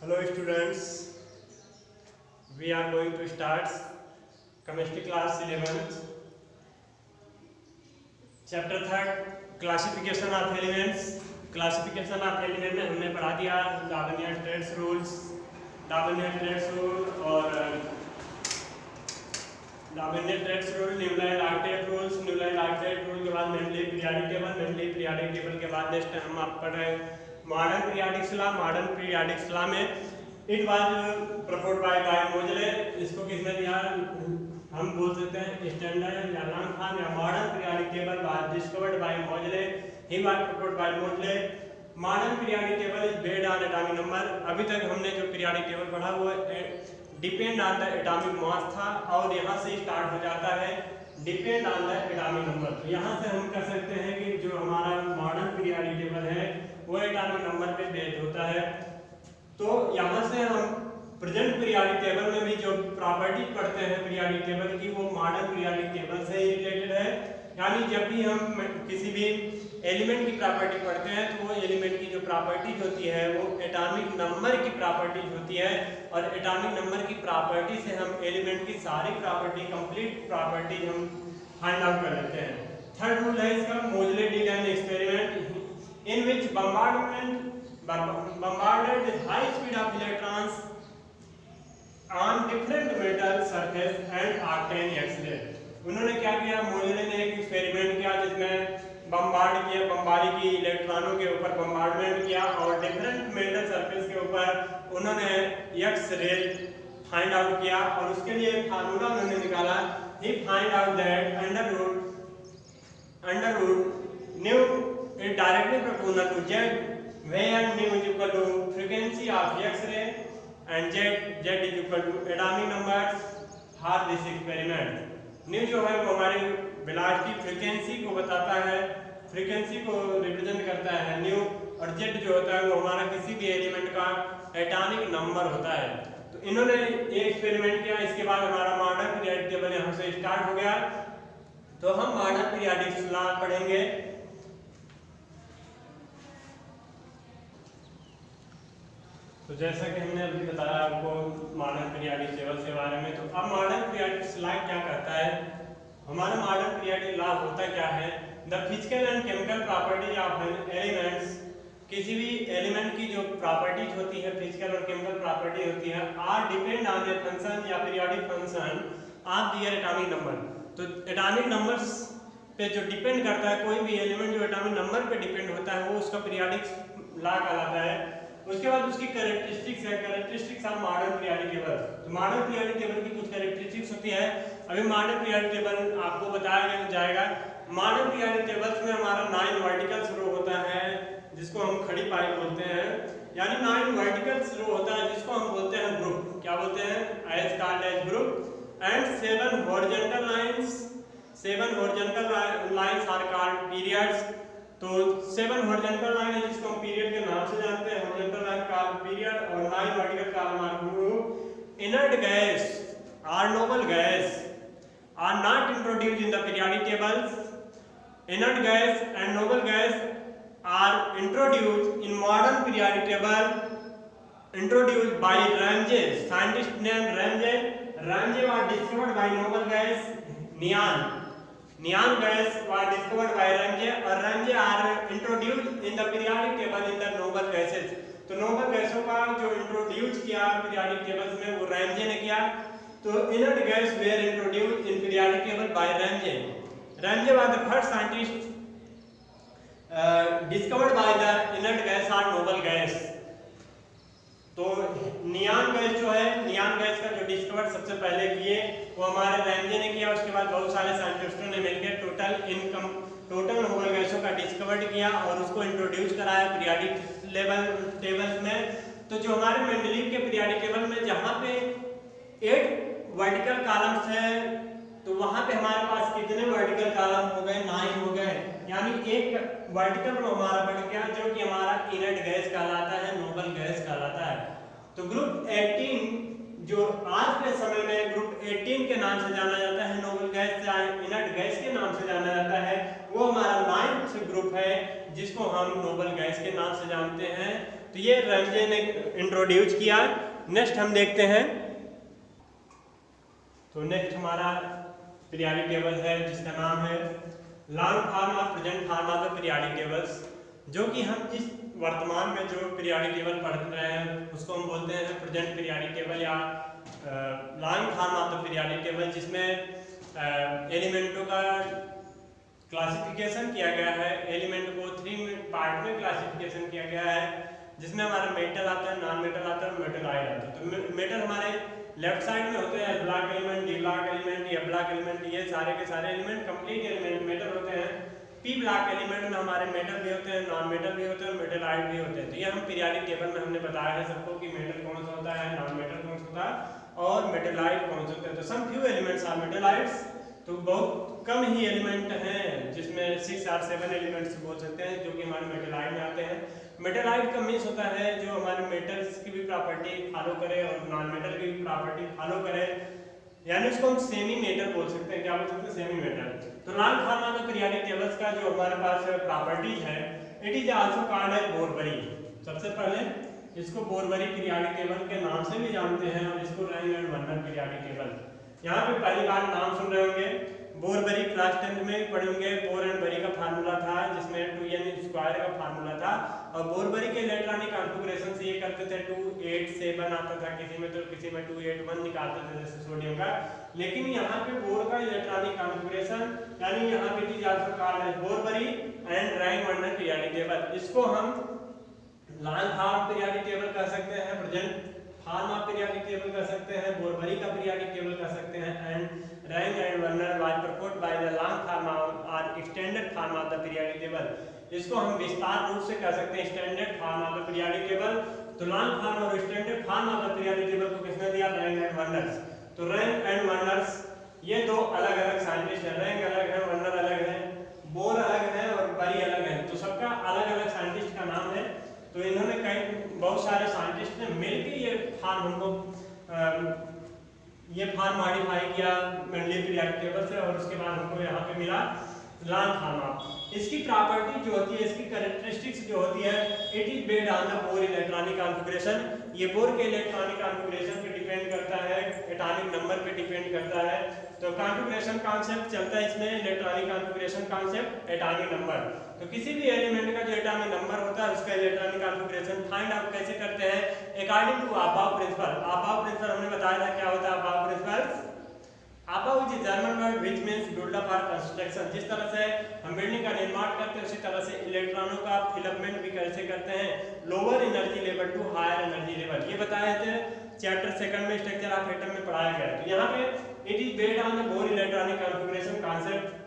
Hello students, we are going to start chemistry class 11th, chapter 3rd classification of elements. Classification of element में हमने पढ़ा दिया Darwinian rule और Darwinian rule, Newland archetype rules, Newland archetype rule के बाद Mendeleev periodic table के बाद next हम आप पढ़ रहे हैं मॉडर्न पीरियोडिक लॉ में इट वाज प्रपोज्ड बाय मोजले। इसको किसने दिया? हम बोल सकते हैं स्टैंडर्ड या लॉन्ग फॉर्म या modern periodic table was discovered bye मोजले। ही वाज प्रपोज्ड बाय मोजले। Modern periodic table is based on atomic number. अभी तक हमने जो पीरियोडिक टेबल पढ़ा वो depend on the atomic mass था और यहाँ से स्टार्ट हो जाता है depend on the atomic number. तो यहाँ से हम कह सकते हैं कि जो हमारा मॉडर्न पीरियोडिक टेबल है वो एटॉमिक नंबर पे बेस्ड होता है। तो यहाँ से हम प्रेजेंट पीरियोडिक टेबल में भी जो प्रॉपर्टीज पढ़ते हैं पीरियोडिक टेबल की वो मॉडर्न पीरियोडिक टेबल से ही रिलेटेड है। यानी जब भी हम किसी भी एलिमेंट की प्रॉपर्टी पढ़ते हैं तो वो एलिमेंट की जो प्रॉपर्टीज होती है वो एटॉमिक नंबर की प्रॉपर्टीज होती है और एटॉमिक नंबर की प्रॉपर्टी से हम एलिमेंट की सारी प्रॉपर्टी कंप्लीट प्रॉपर्टीज हम फाइंड आउट कर लेते हैं। थर्ड रूल है इसका मोजले did an experiment in which bombarded high speed of electrons on different metal surface and obtained X-ray। उन्होंने क्या किया? मोजले ने एक एक्सपेरिमेंट किया जिसमें बम्बारी की इलेक्ट्रॉनों के ऊपर बम्बार्डमेंट किया और डिफरेंट मेटल सरफेस के ऊपर उन्होंने एक्स-रे फाइंड आउट किया और उसके लिए फार्मूला उन्होंने निकाला। He find out that under root nu is directly proportional to z, where nu is equal to frequency of X-ray and z is equal to atomic numbers for this experiment। nu जो है वो हमारी velocity frequency को बताता है, frequency को represent करता है nu, और z जो होता है वो हमारा किसी भी एलिमेंट का एटॉमिक नंबर होता है। तो इन्होंने ये एक्सपेरिमेंट किया। इसके बाद हमारा मॉडर्न पीरियोडिक टेबल यहाँ से स्टार्ट हो गया। तो हम मॉडर्न पीरियोडिक लॉ पढ़ेंगे। तो जैसा कि हमने अभी बताया आपको मॉडर्न पीरियोडिक टेबल के बारे में, तो अब मॉडर्न पीरियोडिक लॉ क्या करता है? हमारा मॉडर्न पीरियोडिक लॉ होता क्या है? The physical and chemical properties of elements, किसी भी एलिमेंट की जो प्रॉपर्टीज होती है फिजिकल और केमिकल प्रॉपर्टी होती है, are depend on the function या periodic function of their atomic number. तो एटॉमिक नंबर्स पे जो डिपेंड करता है, कोई भी एलिमेंट जो एटॉमिक नंबर पे डिपेंड होता है वो उसका पीरियोडिक लॉ कहलाता है। उसके बाद उसकी कैरेक्टरिस्टिक्स है, characteristics of modern periodic table. तो मॉडर्न पीरियोडिक टेबल की कुछ कैरेक्टरिस्टिक्स होती है। अभी मॉडर्न पीरियोडिक टेबल आपको बताया जाएगा। मॉडर्न पीरियोडिक टेबल्स में हमारा 9 वर्टिकल्स रो होता है जिसको हम खड़ी पाई बोलते हैं, यानी 9 वर्टिकल्स रो होता है जिसको हम बोलते हैं ग्रुप। क्या बोलते हैं? As called as group. And 7 horizontal lines, 7 horizontal lines are called periods. तो 7 हॉरिजॉन्टल लाइन है जिसको हम पीरियड के नाम से जानते हैं, हॉरिजॉन्टल लाइन कॉल्ड पीरियड, और 9 vertical called are group. Inert gas और noble gas are not introduced in the periodic tables. Inert gas and noble gas are introduced in modern periodic table, introduced by Ramsay, scientist name Ramsay. Ramsay was discovered by noble gas Neon gas was discovered by Ramsay और Ramsay are introduced in the periodic table in the noble gases। तो Nobel गैसों का जो introduce किया periodic tables में वो Ramsay ने किया। तो inert gas were introduced in periodic table by Ramsay. Ramsay was the first scientist discovered by the inert gas और नोबल गैस। तो नियॉन गैस जो है, नियॉन गैस का जो डिस्कवर सबसे पहले किए वो हमारे रैमजे ने किया। उसके बाद बहुत सारे साइंटिस्टों ने मिलकर टोटल नोबल गैसों का डिस्कवर किया और उसको इंट्रोड्यूस कराया पीरियोडिक टेबल में। तो जो हमारे मेंडलीव के पीरियोडिक टेबल में जहाँ पे 8 वर्टिकल कॉलम्स है तो वहाँ पे हमारे पास कितने वर्टिकल कॉलम हो गए? 9 हो गए। यानी एक वर्टिकल रो हमारा बढ़ गया जो कि हमारा इनर्ट गैस कहलाता है, नोबल गैस कहलाता है। तो ग्रुप 18 जो आज के समय में ग्रुप 18 के नाम से जाना जाता है, नोबल गैस या इनर्ट गैस के नाम से जाना जाता है, वो हमारा 9th ग्रुप है। जिसको हम नोबल गैस के नाम से जानते हैं। तो ये रैमजे ने इंट्रोड्यूस किया। नेक्स्ट हम देखते हैं, तो नेक्स्ट हमारा पीरियोडिक टेबल है जिसका नाम है long form of present form of the periodic tables, जो कि हम जिस वर्तमान में जो पीरियोडिक टेबल पढ़ रहे हैं उसको हम बोलते हैं प्रेजेंट पीरियोडिक टेबल या long form of the periodic table, जिसमें एलिमेंटों का क्लासिफिकेशन किया गया है। एलिमेंट को 3 पार्ट में क्लासिफिकेशन किया गया है, जिसमें हमारा मेटल आता है, नॉन मेटल आता है और मेटलॉइड आता है। तो मेटल हमारे लेफ्ट साइड में होते हैं block element, D block element, A block element, ये सारे के सारे एलिमेंट कंप्लीट एलिमेंट मेटल होते हैं। पी ब्लॉक एलिमेंट में हमारे मेटल भी होते हैं, नॉन मेटल भी होते हैं और मेटलॉइड भी होते हैं। तो ये हम पीरियोडिक टेबल में हमने बताया है सबको कि मेटल कौन सा होता है, नॉन मेटल कौन सा होता है और मेटलॉइड कौन सा होता है। तो some few elements are metalloids, तो बहुत कम ही एलिमेंट हैं जिसमें 6 और 7 एलिमेंट्स बोल सकते हैं जो कि हमारे मेटलॉइड में आते हैं। मेटलॉइड का मीन्स होता है जो हमारे मेटल्स की भी प्रॉपर्टी फॉलो करे और नॉन मेटल की भी प्रॉपर्टी फॉलो करे, यानी उसको हम सेमी मेटल बोल सकते हैं। क्या बोल सकते हैं? Semi metal. तो long form of the periodic tables का जो हमारे पास प्रॉपर्टीज है, it is also called as Bohr Bury. सबसे पहले इसको बोरबरी पीरियोडिक टेबल के नाम से भी जानते हैं और इसको wrong and Werner periodic table. यहाँ पे पहली बार नाम सुन रहे होंगे, बोरबरी क्लास 10th में पढ़े होंगे। बोर एंड बरी का फार्मूला था जिसमें 2n² का फार्मूला था और बोरबरी के इलेक्ट्रॉनिक कॉन्फ़िगरेशन से ये करते थे 287 आता था किसी में, तो किसी में 281 निकालते थे जैसे सोडियम का। लेकिन यहाँ पे बोर का इलेक्ट्रॉनिक कॉन्फ़िगरेशन यानी यहाँ पे चीज आल्सो कॉल्ड है Bohr Bury and Rang Werner periodic table. इसको हम लॉन्ग फॉर्म पीरियोडिक टेबल कह सकते हैं, present form of periodic table कह सकते हैं, बोरबरी का पीरियोडिक टेबल कह सकते हैं and Rang and Werner was proposed by the long form और extended form of the periodic table. इसको हम विस्तार रूप से कह सकते हैं standard form of the periodic table. तो लॉन्ग फॉर्म और standard form of the periodic table को किसने दिया? Rang and Werners. तो रैंग एंड वर्नर्स ये दो अलग अलग साइंटिस्ट हैं, रैंग अलग है, वर्नर अलग है, बोर अलग है और बरी अलग है। तो सबका अलग अलग साइंटिस्ट का नाम है। तो इन्होंने कई बहुत सारे साइंटिस्ट ने मिलकर ये फॉर्म हमको ये फॉर्म मॉडिफाई किया मेंडली पीरियोडिक टेबल से और उसके बाद हमको यहाँ पे मिला लॉन्ग फॉर्म। इसकी प्रॉपर्टी जो होती है, इसकी कैरेक्टरिस्टिक्स जो होती है, it is based on the bore electronic configuration. ये बोर के इलेक्ट्रॉनिक कॉन्फ़िगरेशन पे डिपेंड करता है, एटॉमिक नंबर पे डिपेंड करता है। तो कॉन्फ़िगरेशन कॉन्सेप्ट चलता है इसमें, electronic configuration concept, atomic number. तो किसी भी एलिमेंट का जो एटॉमिक नंबर होता है उसका इलेक्ट्रॉनिक कॉन्फ़िगरेशन फाइंड आउट कैसे करते हैं? According to aufbau principle. Aufbau principle हमने बताया था क्या होता है aufbau principle. Aufbau is German word which means build up और कंस्ट्रक्शन। जिस तरह से हम बिल्डिंग का निर्माण करते हैं उसी तरह से इलेक्ट्रॉनों का फिलअपमेंट भी कैसे करते हैं, lower energy level to higher energy level. ये बताया थे चैप्टर 2 में स्ट्रक्चर ऑफ एटम में पढ़ाया गया। तो यहाँ पे it is based on the bore electronic configuration concept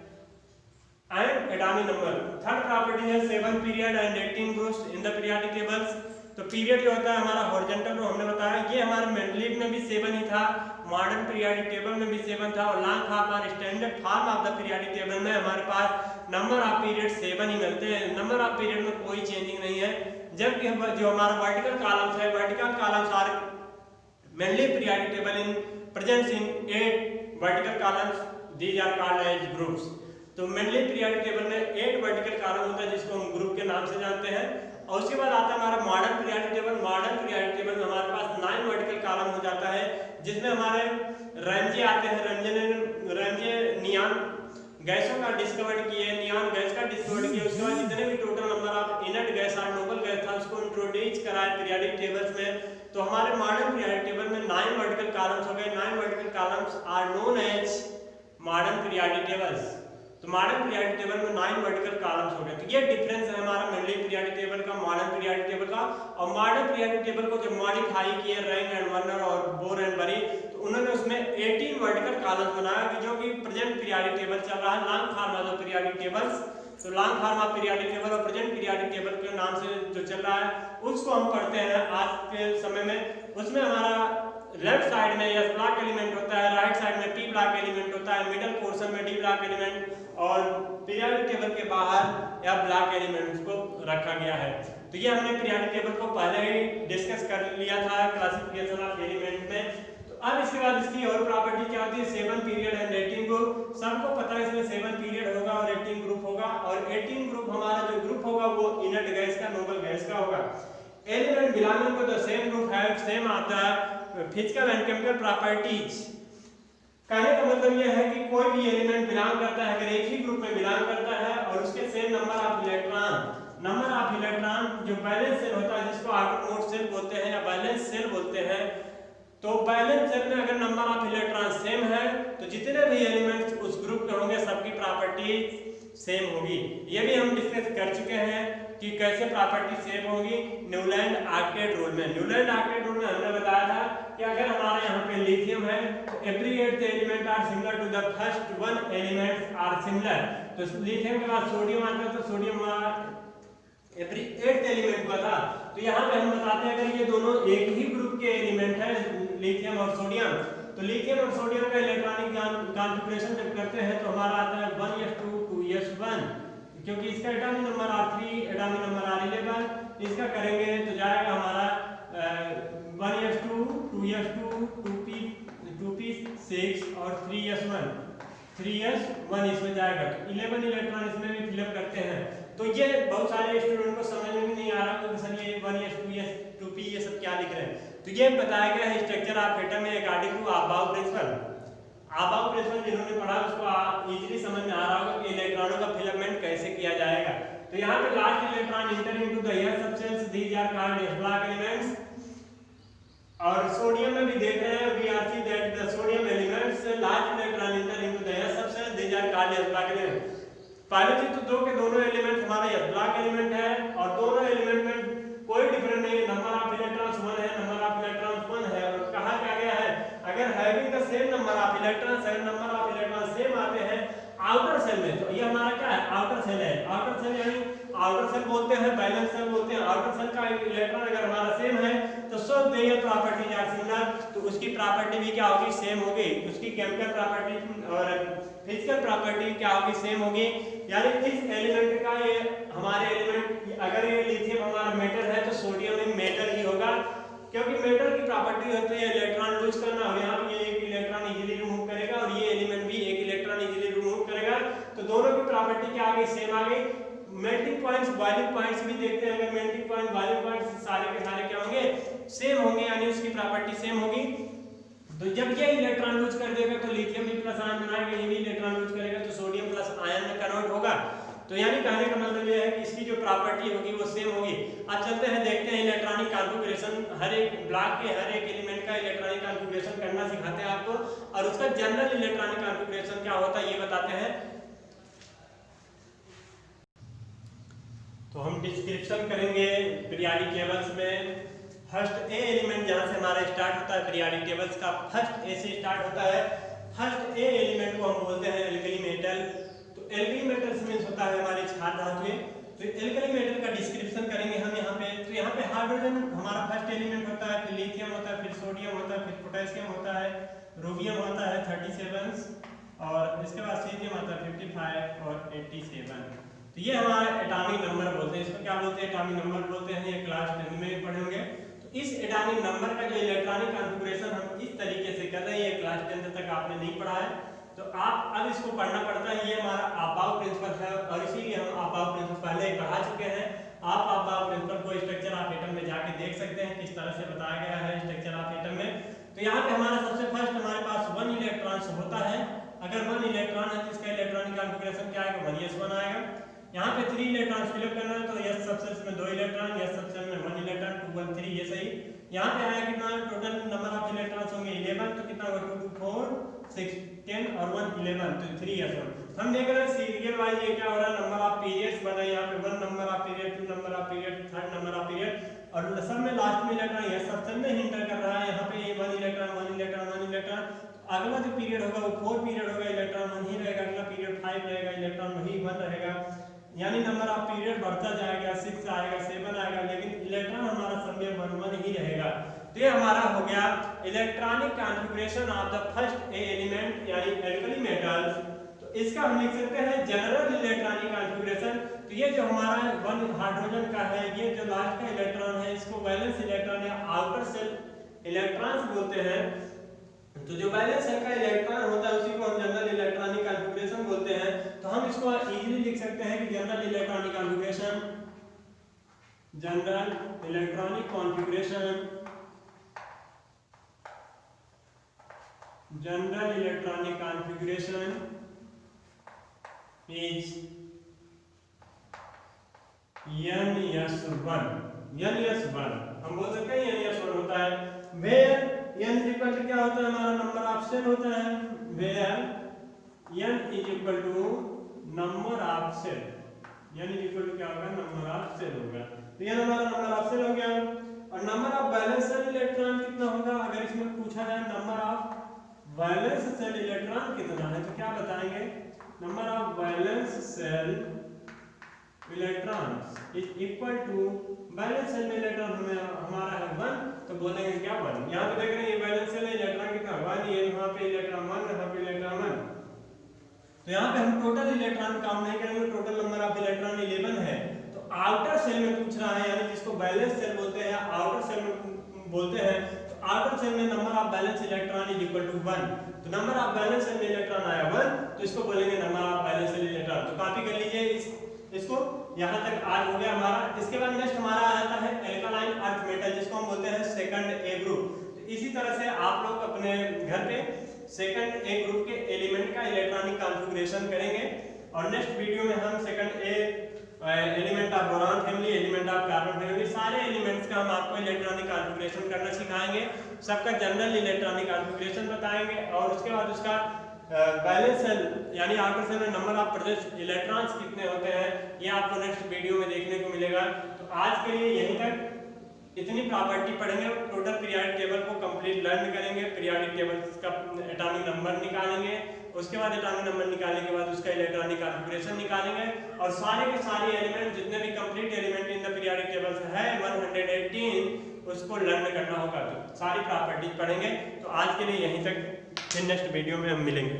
and atomic number. Third property है 7 period and 18 groups in the periodic tables. तो पीरियड जो होता है हमारा हॉरिजॉन्टल रो हमने बताया, ये हमारे मेंडली में भी 7 ही था, मॉडर्न पीरियोडिक टेबल में भी 7 था और लॉन्ग फॉर्म और standard form of the periodic table में हमारे पास नंबर ऑफ पीरियड 7 ही मिलते हैं। नंबर ऑफ पीरियड में कोई चेंजिंग नहीं है। जबकि जो हमारा वर्टिकल कॉलम्स है, vertical columns are mainly periodic table in presents in 8 vertical columns, these are called as groups. तो मेनली पीरियोडिक टेबल में 8 वर्टिकल कॉलम होता है जिसको हम ग्रुप के नाम से जानते हैं। और उसके बाद आता है हमारा modern periodic table. Modern periodic table में हमारे पास 9 वर्टिकल कॉलम हो जाता है जिसमें हमारे रैमजे आते हैं। रैमजे नियॉन गैसों का डिस्कवर्ड किए, नियॉन गैस का डिस्कवर्ड किया। उसके बाद जितने भी total number of inert gas और नोबल गैस था उसको इंट्रोड्यूस कराया पीरियोडिक टेबल्स में। तो हमारे मॉडर्न पीरियोडिक टेबल में 9 वर्टिकल कॉलम्स हो गए। 9 vertical columns are known as modern periodic tables. तो मॉडर्न पीरियोडिक टेबल में 9 वर्टिकल कॉलम्स हो गए। तो ये डिफरेंस है हमारा मेनली पीरियोडिक टेबल का, मॉडर्न पीरियोडिक टेबल का। और मॉडर्न पीरियोडिक टेबल को जो मॉडिफाई किए रैंग एंड वर्नर और बोर एंड बरी, तो उन्होंने उसमें 18 वर्टिकल कॉलम्स बनाया कि जो कि प्रेजेंट पीरियोडिक टेबल चल रहा है, long form of the periodic tables. तो long form of periodic table और प्रेजेंट पीरियोडिक टेबल के नाम से जो चल रहा है उसको हम पढ़ते हैं आज के समय में। उसमें हमारा लेफ्ट साइड में एस ब्लॉक एलिमेंट होता है, राइट साइड में पी ब्लॉक एलिमेंट होता है, मिडिल पोर्शन में डी ब्लॉक एलिमेंट और पीरियोडिक टेबल के बाहर या ब्लॉक एलिमेंट्स को रखा गया है। तो ये हमने पीरियोडिक टेबल को पहले ही डिस्कस कर लिया था क्लासिफिकेशन ऑफ एलिमेंट में। तो अब इसके बाद इसकी और प्रॉपर्टी क्या होती है, 7 पीरियड एंड 18 ग्रुप। सबको पता है इसमें 7 पीरियड होगा और 18 ग्रुप होगा, और 18 ग्रुप हमारा जो ग्रुप होगा वो इनर्ट गैस का, नोबल गैस का होगा। Element belonging to the same group have same other physical and chemical properties. कहने का मतलब यह है कि कोई भी एलिमेंट बिलोंग करता है, अगर एक ही ग्रुप में बिलोंग करता है और उसके सेम नंबर ऑफ इलेक्ट्रॉन जो बैलेंस सेल होता है, जिसको आउटर मोड सेल बोलते हैं या बैलेंस सेल बोलते हैं, तो बैलेंस सेल में अगर नंबर ऑफ इलेक्ट्रॉन सेम है तो जितने भी एलिमेंट्स उस ग्रुप के होंगे सबकी प्रॉपर्टी सेम होगी। ये भी हम डिस्कस कर चुके हैं कि कैसे प्रॉपर्टी सेम होगी न्यूलैंड-आर्कटेट रूल में। न्यूलैंड-आर्कटेट रूल में हमने बताया था कि अगर हमारे यहाँ पे लिथियम है तो every 8th element are similar to the first 1 elements are similar. तो लिथियम के बाद सोडियम आता है तो सोडियम हमारा एवरी 8th एलिमेंट हुआ था। तो यहाँ पे हम बताते हैं अगर ये दोनों एक ही ग्रुप के एलिमेंट है, लिथियम और सोडियम, तो लिथियम और सोडियम का इलेक्ट्रॉनिक कॉन्फ़िगरेशन जब करते हैं तो हमारा आता है 1s2 2s1, क्योंकि इसका atomic number R3 atomic number R11, इसका करेंगे तो जाएगा हमारा 1s2 2s2 2p6 और 3s1 इसमें जाएगा, तो 11 इलेक्ट्रॉन इसमें भी फिलअप करते हैं। तो ये बहुत सारे स्टूडेंट को समझ में भी नहीं आ रहा कि सर ये 1s 2s 2p ये सब क्या लिख रहे हैं। तो ये बताया गया है स्ट्रक्चर ऑफ एटम में according to aufbau principle. Aufbau principle जिन्होंने पढ़ा उसको इजीली समझ में आ रहा होगा कि इलेक्ट्रॉनों का फिलअपमेंट कैसे किया जाएगा। तो यहाँ पे last electron enter into the air substance, these are called s block elements. और सोडियम में भी देख रहे हैं we are see that the sodium elements last electron enter into the air substance, these are called s block elements. पहले चीज तो दो के दोनों एलिमेंट हमारा s ब्लॉक एलिमेंट है और दोनों एलिमेंट में कोई डिफरेंस नहीं है, नंबर ऑफ इलेक्ट्रॉन्स 1 है, नंबर ऑफ इलेक्ट्रॉन्स 1 है। और कहा क्या गया है अगर having the same number of electrons है, नंबर ऑफ इलेक्ट्रॉन सेम आते हैं आउटर सेल में, तो ये हमारा क्या है आउटर सेल है। आउटर सेल यानी आउटर सेल बोलते हैं, बैलेंस सेल बोलते हैं। आउटर सेल का इलेक्ट्रॉन अगर हमारा सेम है तो सब देयर प्रॉपर्टीज आर सिमिलर, तो उसकी प्रॉपर्टी भी क्या होगी सेम होगी, उसकी केमिकल प्रॉपर्टी और फिजिकल प्रॉपर्टी क्या होगी सेम होगी। यानी इस एलिमेंट का ये हमारे एलिमेंट अगर ये लिथियम हमारा मेटल है तो सोडियम भी मेटल ही होगा, क्योंकि मेटल की प्रॉपर्टी होती है इलेक्ट्रॉन लूज करना, और यहाँ पे ये एक इलेक्ट्रॉन इजीली रिमूव करेगा और ये एलिमेंट भी एक इलेक्ट्रॉन इजीली रिमूव करेगा। तो दोनों की प्रॉपर्टी क्या आ गई सेम आ गई। मेल्टिंग पॉइंट्स बॉइलिंग पॉइंट्स भी देखते हैं, अगर मेल्टिंग पॉइंट बॉइलिंग पॉइंट्स सारे के सारे क्या होंगे सेम होंगे, यानी उसकी प्रॉपर्टी सेम होगी। तो जब ये इलेक्ट्रॉन लूज कर देगा तो लिथियम भी प्लस आयन बनाएगा, ये भी इलेक्ट्रॉन लूज करेगा तो सोडियम प्लस आयन में कन्वर्ट होगा। तो यानी कहने का मतलब ये है कि इसकी जो प्रॉपर्टी होगी वो सेम होगी। अब चलते हैं देखते हैं इलेक्ट्रॉनिक कॉन्फ़िगरेशन, हर एक ब्लॉक के हर एक एलिमेंट का इलेक्ट्रॉनिक कॉन्फ़िगरेशन करना सिखाते हैं आपको, और उसका जनरल इलेक्ट्रॉनिक कॉन्फ़िगरेशन क्या होता है ये बताते हैं। तो हम डिस्क्रिप्शन करेंगे पीरियोडिक टेबल्स में। फर्स्ट ए एलिमेंट जहाँ से हमारा स्टार्ट होता है पीरियोडिक टेबल्स का, फर्स्ट ए से स्टार्ट होता है। फर्स्ट ए एलिमेंट को हम बोलते हैं एल्कली मेटल। तो एल्कली मेटल्स मींस होता है हमारे क्षार धातुएं। तो एल्कली मेटल का डिस्क्रिप्शन करेंगे हम यहाँ पे। तो यहाँ पे हाइड्रोजन हमारा फर्स्ट एलिमेंट होता है, फिर लिथियम होता है, फिर सोडियम होता है, फिर पोटेशियम होता है, रूबियम होता है 37 और इसके बाद सीजियम आता है 55 और 87। तो ये हमारा एटॉमिक नंबर बोलते हैं, इसको क्या बोलते हैं एटॉमिक नंबर बोलते हैं, ये क्लास 10 में पढ़े होंगे। तो इस एटॉमिक नंबर का जो इलेक्ट्रॉनिक कॉन्फ़िगरेशन हम इस तरीके से कर रहे हैं, ये क्लास 10 तक आपने नहीं पढ़ा है तो आप अब इसको पढ़ना पड़ता है। ये हमारा अबाव प्रिंसिपल है और इसीलिए हम अबाव प्रिंसिपल पहले ही पढ़ा चुके हैं। आप अबाव प्रिंसिपल को स्ट्रक्चर ऑफ एटम में जाके देख सकते हैं किस तरह से बताया गया है स्ट्रक्चर ऑफ एटम में। तो यहाँ पे हमारा सबसे फर्स्ट हमारे पास 1 इलेक्ट्रॉन होता है। अगर 1 इलेक्ट्रॉन है तो इसका इलेक्ट्रॉनिक कॉन्फ़िगरेशन क्या आएगा 1s1 आएगा। यहाँ पे 3 इलेक्ट्रॉन फिलअप करना है तो s सबसेट में 2 इलेक्ट्रॉन, s सबसेट में 1 इलेक्ट्रॉन, 2 1 3 ये सही। यहाँ पे आया कितना टोटल नंबर ऑफ इलेक्ट्रॉन्स होंगे 11, तो कितना होगा 2 2 4 6 10 और 1 11, तो 3s1। हम देख रहे हैं सीरियल वाइज ये क्या हो रहा है नंबर ऑफ पीरियड्स बना है। यहाँ पे 1 number of period, 2 number of period, 3rd number of period, और सब में लास्ट में इलेक्ट्रॉन s सबसेट में इंटर कर रहा है। यहाँ पे 1 इलेक्ट्रॉन 1 इलेक्ट्रॉन 1 इलेक्ट्रॉन। अगला जो पीरियड होगा वो 4 पीरियड होगा, इलेक्ट्रॉन 1 ही रहेगा। अगला पीरियड 5 रहेगा, इलेक्ट्रॉन वही 1 रहेगा। यानी नंबर ऑफ पीरियड बढ़ता जाएगा, 6 आएगा, 7 आएगा, लेकिन इलेक्ट्रॉन हमारा सब में 1 1 ही रहेगा। तो ये हमारा हो गया electronic configuration of the first A element यानी एल्कली मेटल्स। तो इसका हम लिख सकते हैं जनरल इलेक्ट्रॉनिक कॉन्फ़िगरेशन। तो ये जो हमारा 1 हाइड्रोजन का है, ये जो लास्ट का इलेक्ट्रॉन है इसको वैलेंस इलेक्ट्रॉन या आउटर सेल इलेक्ट्रॉन्स बोलते हैं। तो जो वैलेंस शेल का इलेक्ट्रॉन होता है उसी को हम जनरल इलेक्ट्रॉनिक कॉन्फ़िगरेशन बोलते हैं। तो हम इसको इजीली लिख सकते हैं कि general electronic configuration, general electronic configuration, general electronic configuration is NS1। NS1 हम बोल सकते हैं NS1 होता है। Where n is equal to क्या होता है, हमारा नंबर ऑफ सेल होता है। Where n is equal to number of shell, n is equal to क्या होगा, नंबर ऑफ सेल होगा। तो ये हमारा नंबर ऑफ सेल हो गया। और number of valence shell electron कितना होगा, अगर इसमें पूछा जाए number of valence shell electron कितना है तो क्या बताएंगे, number of valence shell electrons is equal to valence shell में इलेक्ट्रॉन हमारा है 1, तो बोलेंगे क्या 1। यहाँ पे देख रहे हैं ये वैलेंस सेल है, इलेक्ट्रॉन कितना 1, ये यहाँ पे इलेक्ट्रॉन 1, यहाँ पे इलेक्ट्रॉन 1। तो यहाँ पे हम टोटल इलेक्ट्रॉन काउंट नहीं करेंगे, टोटल नंबर ऑफ इलेक्ट्रॉन 11 है। तो आउटर सेल में पूछ रहा है, यानी जिसको वैलेंस सेल बोलते हैं, आउटर सेल में बोलते हैं, तो आउटर सेल में number of valence electron is equal to 1। तो नंबर ऑफ वैलेंस सेल में इलेक्ट्रॉन आया 1, तो इसको बोलेंगे number of valence shell electron. तो कॉपी कर लीजिए इसको, यहाँ तक आज हो गया हमारा। इसके बाद नेक्स्ट हमारा आता है एल्कालाइन अर्थ मेटल, जिसको हम बोलते हैं सेकंड ए ग्रुप। तो इसी तरह से आप लोग अपने घर पे सेकंड ए ग्रुप के एलिमेंट का इलेक्ट्रॉनिक कॉन्फ़िगरेशन करेंगे। और नेक्स्ट वीडियो में हम second A element of boron family, element of carbon family, सारे एलिमेंट्स का हम आपको इलेक्ट्रॉनिक कॉन्फ़िगरेशन करना सिखाएंगे। सबका जनरल इलेक्ट्रॉनिक कॉन्फ़िगरेशन बताएंगे और उसके बाद उसका वैलेंस सेल यानी आउटर सेल में नंबर ऑफ प्रेजेंट इलेक्ट्रॉन्स कितने होते हैं, ये आपको नेक्स्ट वीडियो में देखने को मिलेगा। तो आज के लिए यहीं तक इतनी प्रॉपर्टी पढ़ेंगे, टोटल पीरियोडिक टेबल को कंप्लीट लर्न करेंगे, पीरियोडिक टेबल का एटॉमिक नंबर निकालेंगे, उसके बाद एटॉमिक नंबर निकालने के बाद उसका इलेक्ट्रॉनिक कॉन्फ़िगरेशन निकालेंगे और सारे के सारे एलिमेंट जितने भी complete element in the periodic table है 118 उसको लर्न करना होगा। तो सारी प्रॉपर्टीज पढ़ेंगे। तो आज के लिए यहीं तक, फिर नेक्स्ट वीडियो में हम मिलेंगे।